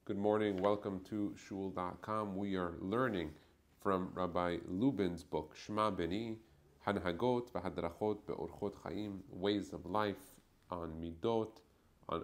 Good morning. Welcome to shul.com. We are learning from Rabbi Lubin's book, Shema Beni, Hanhagot v'hadrachot be'orchot chaim, ways of life, on midot, on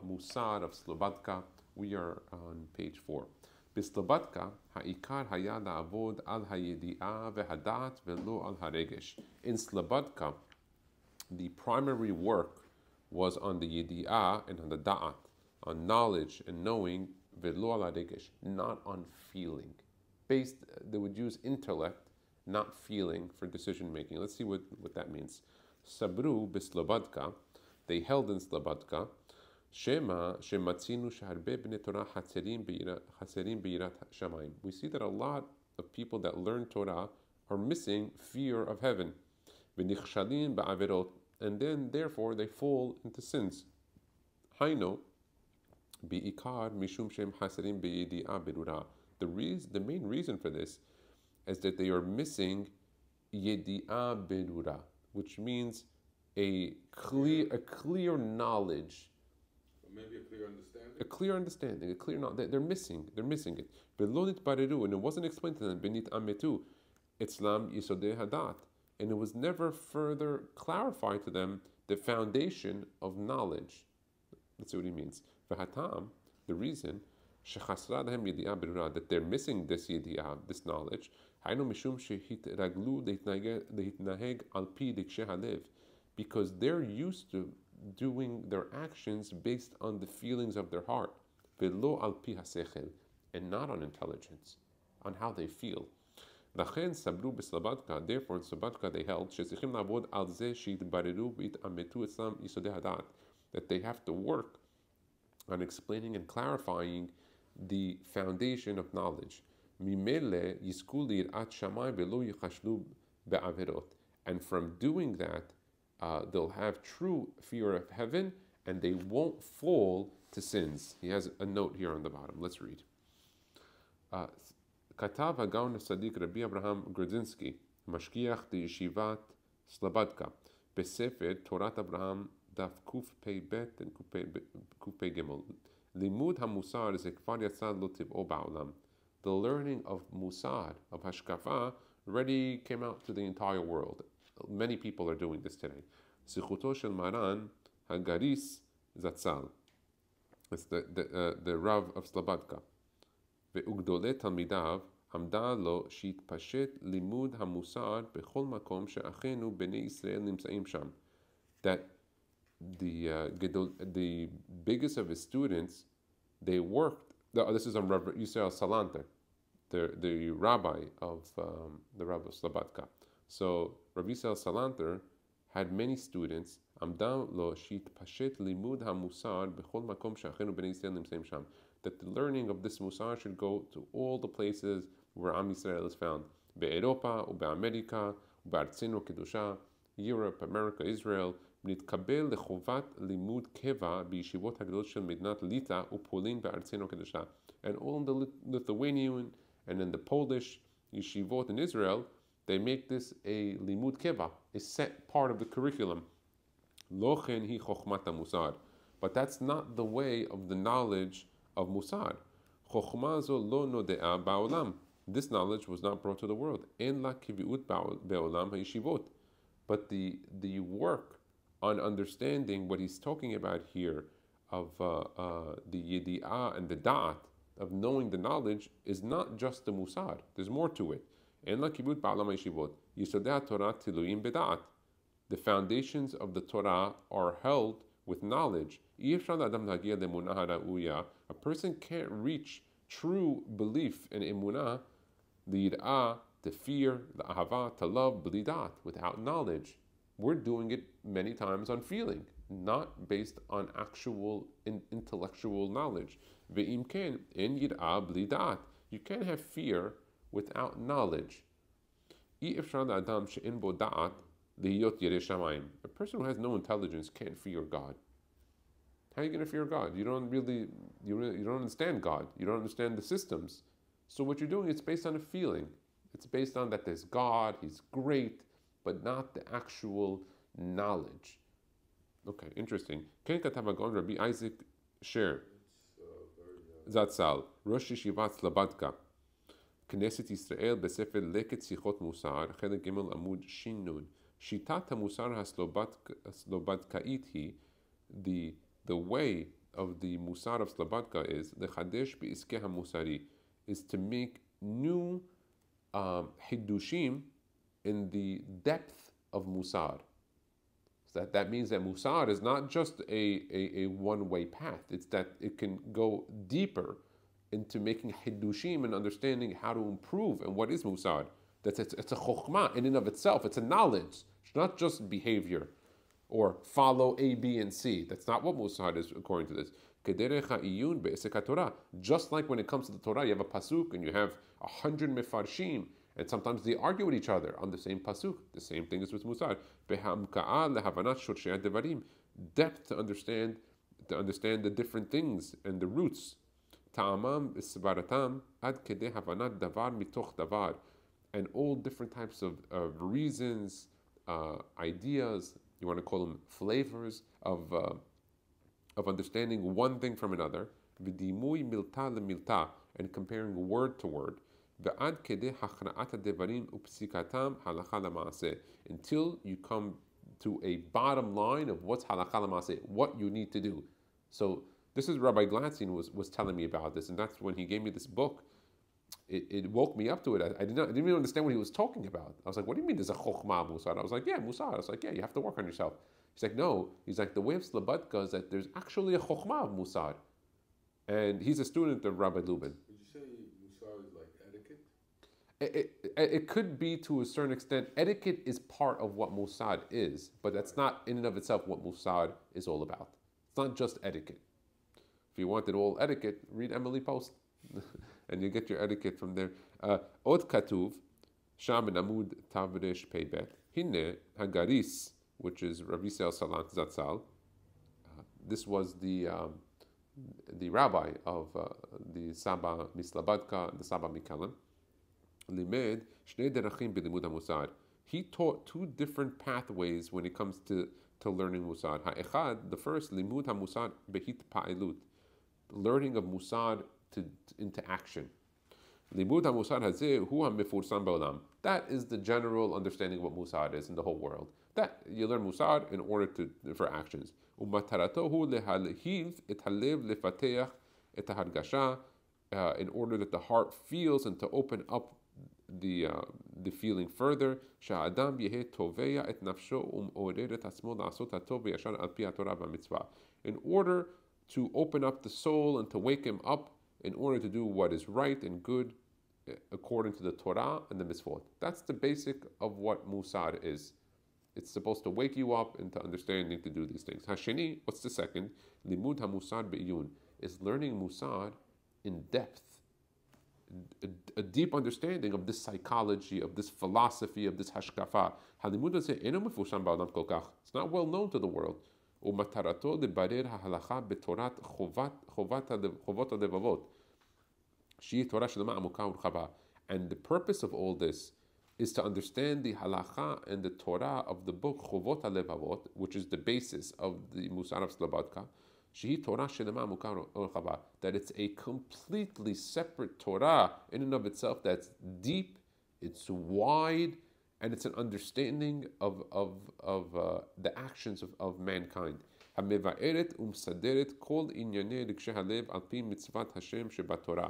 Mussar of Slabodka. We are on page 4. Slabodka, ha'ikar haya la'avod al hayedi'ah ve'hadat ve'lo al haregesh. In Slabodka, the primary work was on the yedi'ah and on the da'at, on knowledge and knowing, ve'lo al haregesh, not on feeling. They would use intellect, not feeling, for decision making. Let's see what that means. Sabru b'Slabodka, they held in Slabodka, Shema shematzinu sheharbe b'nei Torah chaserim b'yirat shamayim. We see that a lot of people that learn Torah are missing fear of heaven. V'nichshalim ba'averot, and then therefore they fall into sins. Haino bi'ikar mishum shem chaserim b'yidi'ah berura. The main reason for this is that they are missing yedi'ah berura, which means a clear knowledge. Maybe a clear understanding. A clear understanding, a clear knowledge. They're missing it. Belonit bariru, and it wasn't explained to them. Benit ametu, Islam yisodei hadat, and it was never further clarified to them the foundation of knowledge. Let's see what he means. V'hatam, the reason shechasra lahem yedi'ah berura, that they're missing this yedi'ah, this knowledge. Haynu mishum shehitraglu leitnaheg al pi dikshe halev, because they're used to doing their actions based on the feelings of their heart, velo al pi hasechel, and not on intelligence, on how they feel. Lachen sabru b'Slabodka, therefore in Slabodka they held shezichim lavod al zeh sheitbareru v'itametu etzlam yisodei hadat, that they have to work on explaining and clarifying the foundation of knowledge. Mimele yizku lirat shamayim velo yichashlu be'averot, and from doing that, they'll have true fear of heaven, and they won't fall to sins. He has a note here on the bottom. Let's read. Katav HaGaon Sadiq Rabbi Abraham Grudzinsky, Mashkiach de Yeshivat Slabodka, Besefer Torat Abraham Daf Kuf Pei Bet and Kuf Pei Gimel. Limud HaMussar is a kfar yatzad lo tiv'o ba'olam. The learning of Mussar, of Hashkafa, already came out to the entire world. Many people are doing this today. Sichuto shel Maran Hagaris Zatzal. It's the Rav of Slabodka. Ve'ugdole talmidav amda lo shitpashet limud hamusar bechol makom she'achenu Beni Israel nimtzaim sham. That the biggest of his students, they worked. This is on Rav Yisrael Salanter, the rabbi of the Rav of Slabodka. So Rav Yisrael Salanter had many students. Amda lo shitpashet limud hamusar bechol makom she'achenu Beni Israel nimtzaim sham. That the learning of this Mussar should go to all the places where Am Yisrael is found. Be'Europa, u'be'Amerika, u'be'artzenu kedusha, Europe, America, Israel. Nitkaber lechovat limud keva b'yeshivot hagdolot shel Medinat Lita u'Polin be'artzenu kedusha. And all in the Lithuanian and in the Polish yeshivot in Israel, they make this a limud keva, a set part of the curriculum. Lo chen hi chochmat hamusar. But that's not the way of the knowledge of Mussar. lo node'a ba'olam. This knowledge was not brought to the world. En la kiviut be'olam ha'yeshivot. But the work on understanding what he's talking about here of the yedi'ah and the da'at, of knowing the knowledge, is not just the Mussar. There's more to it. En la kiviut be'olam ha'yeshivot. Yisodei Torah tiluim beda'at. The foundations of the Torah are held with knowledge. A person can't reach true belief in emunah, the yir'ah, the fear, the ahava, to love, b'lidat, without knowledge. We're doing it many times on feeling, not based on actual intellectual knowledge. Ve'im ken, en yir'ah b'lidat. You can't have fear without knowledge. A person who has no intelligence can't fear God. How are you going to fear God? You don't understand God. You don't understand the systems. So what you're doing, it's based on a feeling. It's based on that there's God, He's great, but not the actual knowledge. Okay, interesting. Ken Katav HaGaon Rabbi Isaac Sher. It's very Zatzal, Rosh Yeshivat Slabodka, Knesset Yisrael בספר לקט שיחות מוסר, חלק ג' עמוד ש"ן. שיטת המוסר הסלובודקאית היא, the way of the Mussar of Slabodka is, לחדש בעסקי המוסרי, is to make new hidushim in the depth of Mussar. So that means that Mussar is not just a one-way path. It's that it can go deeper into making hidushim and understanding how to improve and what is Mussar. It's a chokhmah in and of itself. It's a knowledge. It's not just behavior or follow A, B, and C. That's not what Mussar is according to this. Just like when it comes to the Torah, you have a pasuk and you have 100 mefarshim, and sometimes they argue with each other on the same pasuk. The same thing is with Mussar. Depth to understand the different things and the roots. And all different types of reasons, ideas, you want to call them flavors of understanding one thing from another, and comparing word to word, until you come to a bottom line of what's halakha l'maaseh, what you need to do. So this is Rabbi Gladstein was telling me about this, and that's when he gave me this book. It woke me up to it. I didn't even understand what he was talking about. I was like, what do you mean there's a chokhmah Mussar? I was like, yeah, Mussar. I was like, yeah, you have to work on yourself. He's like, no. He's like, the way of Slabodka is that there's actually a chokhmah of Mussar. And he's a student of Rabbi Lubin. Would you say Mussar is like etiquette? It could be to a certain extent. Etiquette is part of what Mussar is, but that's not in and of itself what Mussar is all about. It's not just etiquette. If you wanted all etiquette, read Emily Post. And you get your etiquette from there. Od Katuv, Sham and Amud Tavresh Peibet, Hine Hagaris, which is Rav Yisrael Salant Zatzal. This was the rabbi of the Saba Mislabodka and the Saba Mikalim. Limed Shnei Derachim B'Limud HaMussar. He taught two different pathways when it comes to learning Mussar. Ha'echad, the first, Limud HaMussar Behit Pa'ilut, learning of Mussar into action. Limud HaMussar hazeh hu ha'mefursam ba'olam. That is the general understanding of what Mussar is in the whole world. That you learn Mussar in order for actions. U'matarato hu lehalhiv et halev lefateach et hargasha, in order that the heart feels and to open up the feeling further. Sha'adam yehe toveya et nafsho u'm'orer et asmo la'asot hatov v'yashar al pi haTorah v'mitzvah. In order to open up the soul and to wake him up in order to do what is right and good according to the Torah and the mitzvot. That's the basic of what Mussar is. It's supposed to wake you up into understanding to do these things. Hasheni, what's the second? Limud HaMussar be'iyun, is learning Mussar in depth. A deep understanding of this psychology, of this philosophy, of this hashkafa. It's not well known to the world. ומטרתו לברר ההלכה בתורת חובת הלבבות, שהיא תורה שלמה עמוקה ורחבה. And the purpose of all this is to understand the halacha and the Torah of the book Chovot HaLevavot, which is the basis of the Mussar of Slabodka, שהיא תורה שלמה עמוקה ורחבה, that it's a completely separate Torah in and of itself that's deep, it's wide, and it's an understanding of the actions of mankind. המבארת ומסדרת כל ענייני רגשי הלב על פי מצוות השם שבתורה.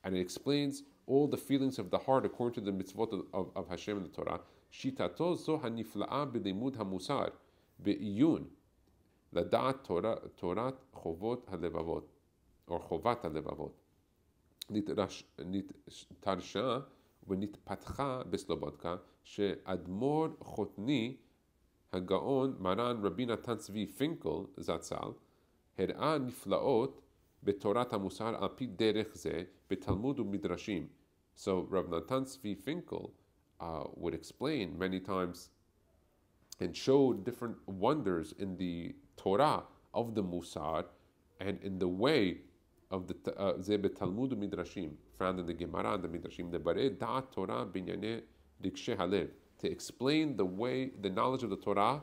And it explains all the feelings of the heart according to the mitzvot of Hashem in the Torah. שיטתו זו הנפלאה בלימוד המוסר, בעיון, לדעת תורת חובות הלבבות, או חובת הלבבות. נתרשה ונתפתחה בסלובודקה, שאדמו"ר חותני, הגאון מרן רבי נתן צבי פינקל זצ"ל, הראה נפלאות בתורת המוסר על פי דרך זה בתלמוד ומדרשים. So Rav Natan Tzvi Finkel would explain many times and show different wonders in the Torah of the Mussar and in the way of the ze betalmud u'midrashim, found in the Gemara and the Midrashim, the barei da'at Torah binyane rikshe halev, to explain the way, the knowledge of the Torah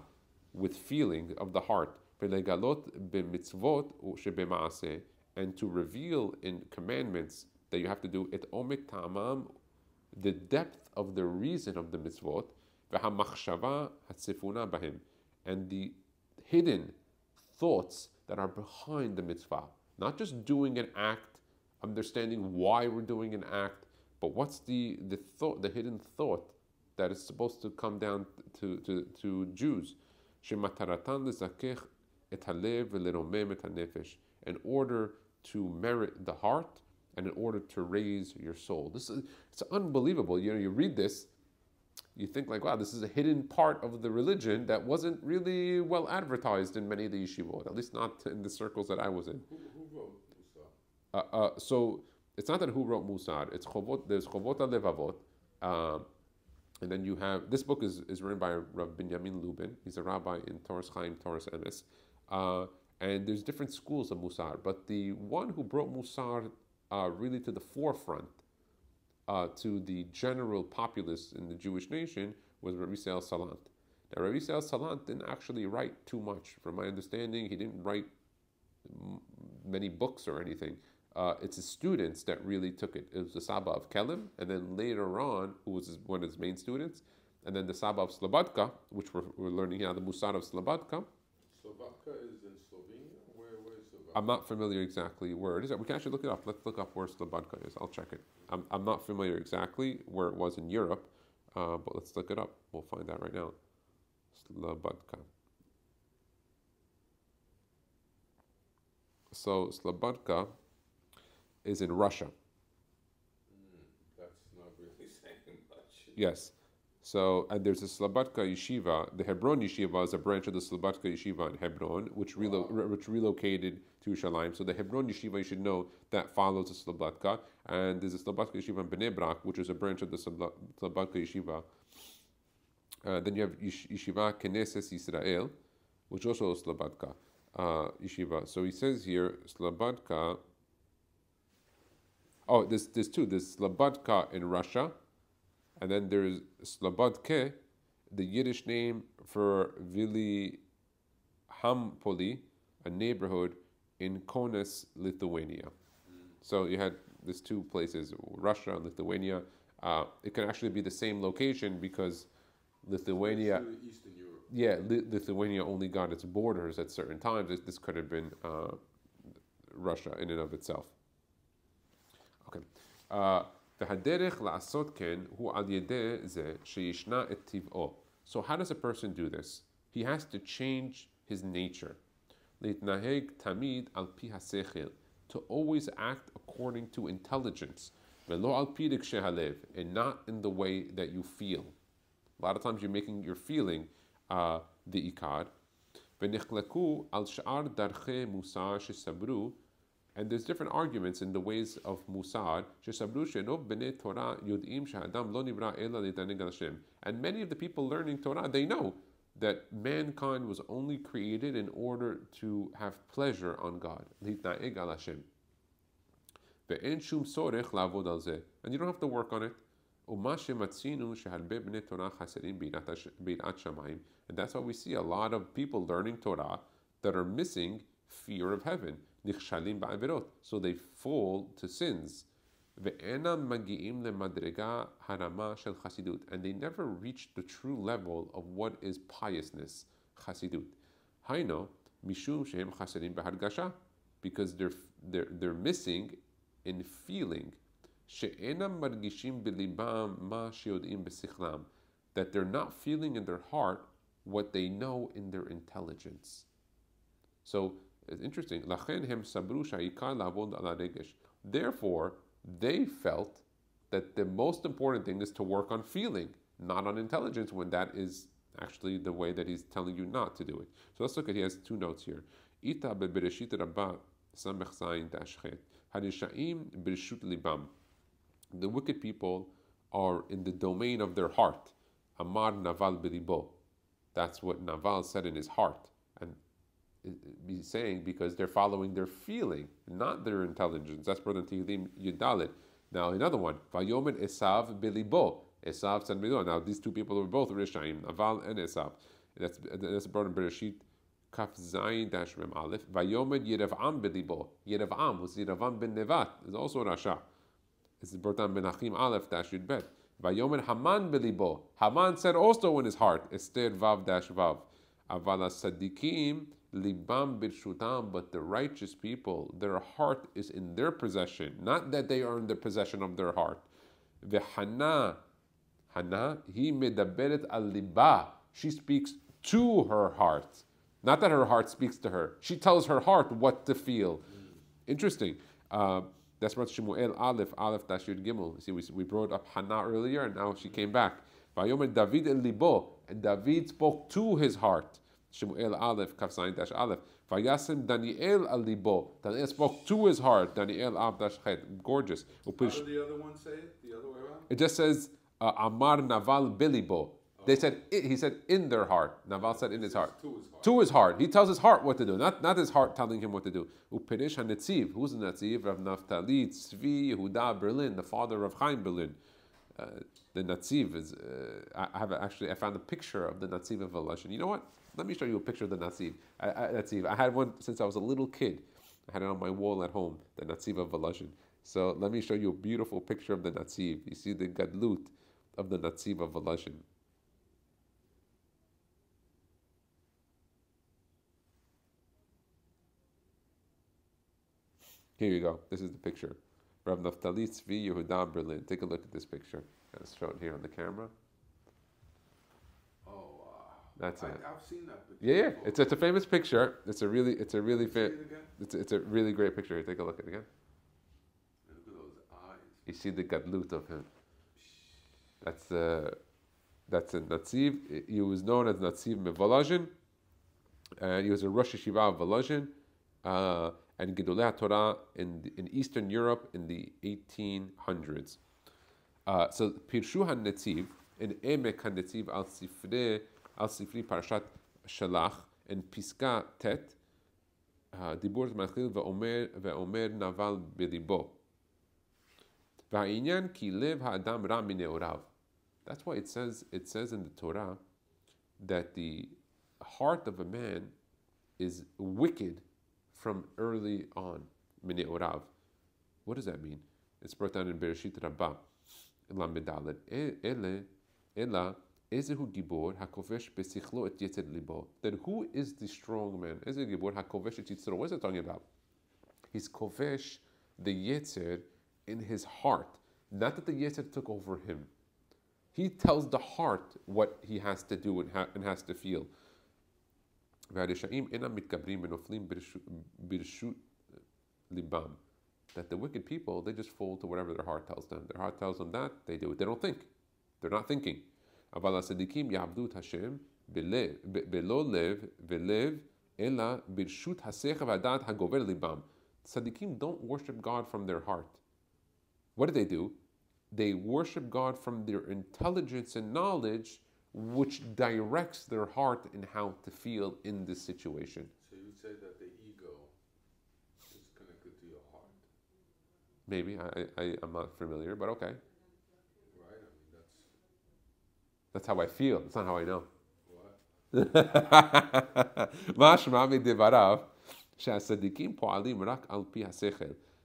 with feeling of the heart, v'legalot b'mitzvot she'b'maaseh, and to reveal in commandments that you have to do it omek ta'amam, the depth of the reason of the mitzvot, v'hamachshava hatzifuna bahim, and the hidden thoughts that are behind the mitzvah. Not just doing an act, understanding why we're doing an act, but what's the thought, the hidden thought that is supposed to come down to Jews. Shemataratan lezakech et halev v'leromem et hanefesh, in order to merit the heart and in order to raise your soul. It's unbelievable. You read this, you think like, wow, this is a hidden part of the religion that wasn't really well advertised in many of the yeshivot, at least not in the circles that I was in. Who wrote Mussar? So it's not that who wrote Mussar. It's Chovot. There's Chovot HaLevavot, and then you have, this book is written by Rav Binyamin Lubin. He's a rabbi in Torres Chaim, Torres Emes. And there's different schools of Mussar, but the one who brought Mussar really to the forefront, to the general populace in the Jewish nation, was Rabbi Yisrael Salant. Now, Rabbi Yisrael Salant didn't actually write too much. From my understanding, he didn't write many books or anything. It's his students that really took it. It was the Saba of Kelim, and then later on, who was one of his main students, and then the Saba of Slabodka, which we're learning here, the Mussar of Slabodka. Slabodka is in Slovenia? Where is Slabodka? I'm not familiar exactly where it is. We can actually look it up. Let's look up where Slabodka is. I'll check it. I'm not familiar exactly where it was in Europe, but let's look it up. We'll find out right now. Slabodka. So Slabodka is in Russia. That's not really saying much. Yes. So, and there's a Slabodka yeshiva. The Hebron yeshiva is a branch of the Slabodka yeshiva in Hebron, which relocated to Yerushalayim. So the Hebron yeshiva, you should know, that follows the Slabodka. And there's a Slabodka yeshiva in Beni, which is a branch of the Slabodka yeshiva. Then you have Yeshiva Knesset Yisrael, which also is Slabodka yeshiva. So he says here, Slabodka. Oh, there's two. There's Slabodka in Russia, and then there's Slabodke, the Yiddish name for Vili Hampoli, a neighborhood in Kaunas, Lithuania. So you had these two places, Russia and Lithuania. It can actually be the same location because Lithuania, Eastern Europe. yeah, Lithuania only got its borders at certain times. This could have been Russia in and of itself. Okay. So how does a person do this? He has to change his nature. To always act according to intelligence, and not in the way that you feel. A lot of times you're feeling the ikar. And there's different arguments in the ways of Mussar. And many of the people learning Torah, they know that mankind was only created in order to have pleasure on God. And you don't have to work on it. And that's why we see a lot of people learning Torah that are missing fear of heaven. So they fall to sins. And they never reach the true level of what is piousness, chasidut. Because they're missing in feeling. That they're not feeling in their heart what they know in their intelligence. So it's interesting. Therefore, they felt that the most important thing is to work on feeling, not on intelligence, when that is actually the way that he's telling you not to do it. So let's look at, he has two notes here. The wicked people are in the domain of their heart. Amar Naval Beribo. That's what Naval said in his heart. And he's saying because they're following their feeling, not their intelligence. That's Brother Tehillim Yudalit. Now another one. Vayomer Esav Belibo. Esav said Belibo. Now these two people were both Rishaim, Naval and Esav. That's Brother Bereshit Kaf Zayin dash Mem Aleph. Vayomed Yerav'am belibo. Yerav'am, who's Yerav'am ben Nevat, is also Rasha. This is brought down Menachim Aleph dash Yud Bet. Vayomed Haman belibo. Haman said also in his heart, Esther Vav dash Vav. Avala Sadikim libam birshutam, but the righteous people, their heart is in their possession, not that they are in the possession of their heart. V'hana, Hana, he medaberet al liba. She speaks to her heart, not that her heart speaks to her. She tells her heart what to feel. Interesting. That's what Shemuel Aleph dash Yud Gimel. See, we brought up Hana earlier, and now she came back. Vayomer David el libo, and David spoke to his heart. Shemuel Aleph Kaf Zayin dash Aleph. Vayasem Daniel al libo. Daniel spoke to his heart. Daniel Av dash Chet. Gorgeous. How did the other one say it? The other way around? It just says Amar Naval Bilibo. They said he said in their heart. Naval said in his heart. To his heart. He tells his heart what to do, not his heart telling him what to do. Upirish HaNetziv. Who's the Netziv? Rav Naftali Tzvi Yehuda Berlin, the father of Chaim Berlin. The Netziv is. I found a picture of the Netziv of Volozhin. You know what? Let me show you a picture of the Netziv. I had one since I was a little kid. I had it on my wall at home. The Netziv of Volozhin. So let me show you a beautiful picture of the Netziv. You see the Gadlut of the Netziv of Volozhin. Here you go. This is the picture. Rav Naftali Tzvi Yehuda Berlin. Take a look at this picture. Let's show it here on the camera. Oh, wow. That's it. I've seen that picture. Yeah. Before. It's a famous picture. It's a really it's a really great picture. Here, take a look at it again. Look at those eyes. You see the gadlut of him. That's a Netziv. He was known as Netziv Mevolozhin. And he was a Rosh Yeshiva of Volozhin. And Gedolei Torah in Eastern Europe in the 1800s. So Pirshu HaNetziv in Emek HaNetziv al Sifri Parashat Shalach in Piska Tet Dibur Matchil ve'omer Naval Belibo Va'inyan ki lev ha'adam ra mineorav. That's why it says in the Torah that the heart of a man is wicked from early on. Mineorav. What does that mean? It's brought down in Bereshit Rabbah. Lamed Dalet. Ela ezehu gibor hakovesh besichlo et yetzer libo. Then who is the strong man? Ezehu gibor hakovesh et yitzro. What is it talking about? He's kovesh the yetzer in his heart. Not that the yetzer took over him. He tells the heart what he has to do and has to feel. That the wicked people, they just fall to whatever their heart tells them. Their heart tells them that, they do it. They don't think. They're not thinking. Tzadikim don't worship God from their heart. What do? They worship God from their intelligence and knowledge, which directs their heart in how to feel in this situation. So you would say that the ego is connected to your heart. Maybe. I'm not familiar, but okay. Right? I mean, that's how I feel. That's not how I know.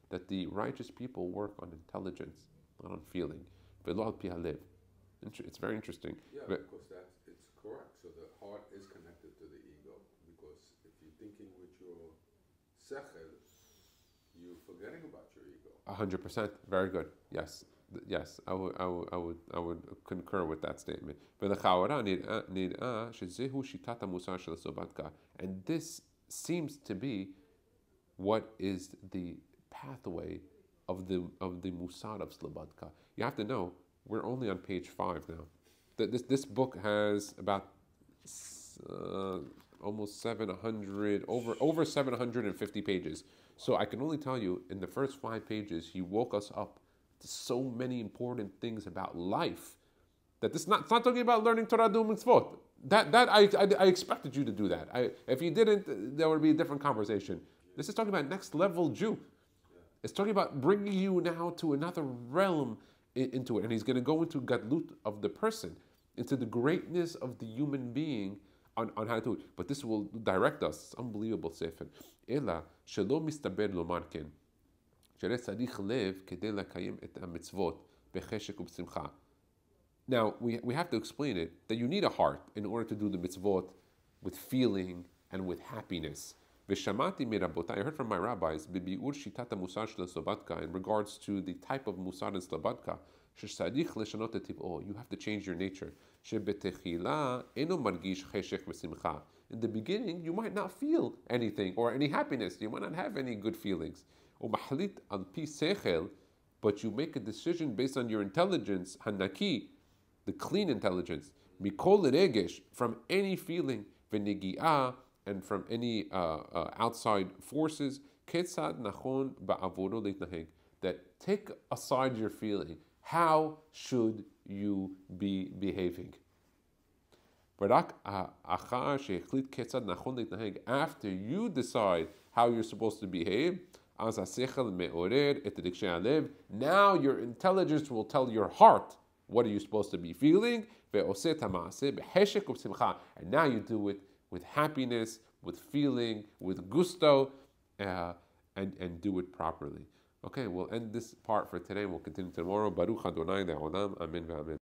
That the righteous people work on intelligence, not on feeling. It's very interesting. Yeah, because it's correct. So the heart is connected to the ego, because if you're thinking with your sechel, you're forgetting about your ego. 100%. Very good. Yes. I would concur with that statement. And this seems to be what is the pathway of the Mussar of Slabodka. You have to know, we're only on page 5 now. This book has about almost 700, over 750 pages. So I can only tell you, in the first 5 pages, he woke us up to so many important things about life that it's not talking about learning Torah do mitzvot. That I expected you to do that. If you didn't, there would be a different conversation. This is talking about next level Jew. It's talking about bringing you now to another realm into it. And he's going to go into gadlut of the person, into the greatness of the human being on how to do it. But this will direct us. It's unbelievable sefer. Ela shelo mistaber lomar ken. שהרי צריך לב כדי לקיים את המצוות בחשק ובשמחה. Now, we have to explain it, that you need a heart in order to do the mitzvot with feeling and with happiness. ושמעתי מרבותיי, I heard from my rabbis, בביאור שיטת המוסר של סלובודקה, in regards to the type of musar in Slabodka, שצריך לשנות את טבעו, you have to change your nature. שבתחילה אינו מרגיש חשק ושמחה. In the beginning, you might not feel anything or any happiness. You might not have any good feelings. ומחליט על פי שכל, but you make a decision based on your intelligence, הנקי, the clean intelligence, מכל רגש, from any feeling, ונגיעה, and from any outside forces, כיצד נכון בעבורו להתנהג, that take aside your feeling. How should you be behaving? ורק אחר שהחליט כיצד נכון להתנהג, after you decide how you're supposed to behave, אז השכל מעורר את רגשי הלב. Now your intelligence will tell your heart what are you supposed to be feeling, ועושה את המעשה בחשק ובשמחה. And now you do it with happiness, with feeling, with gusto, and do it properly. Okay, we'll end this part for today. We'll continue tomorrow. Baruch Adonai le'olam. Amen ve'amen.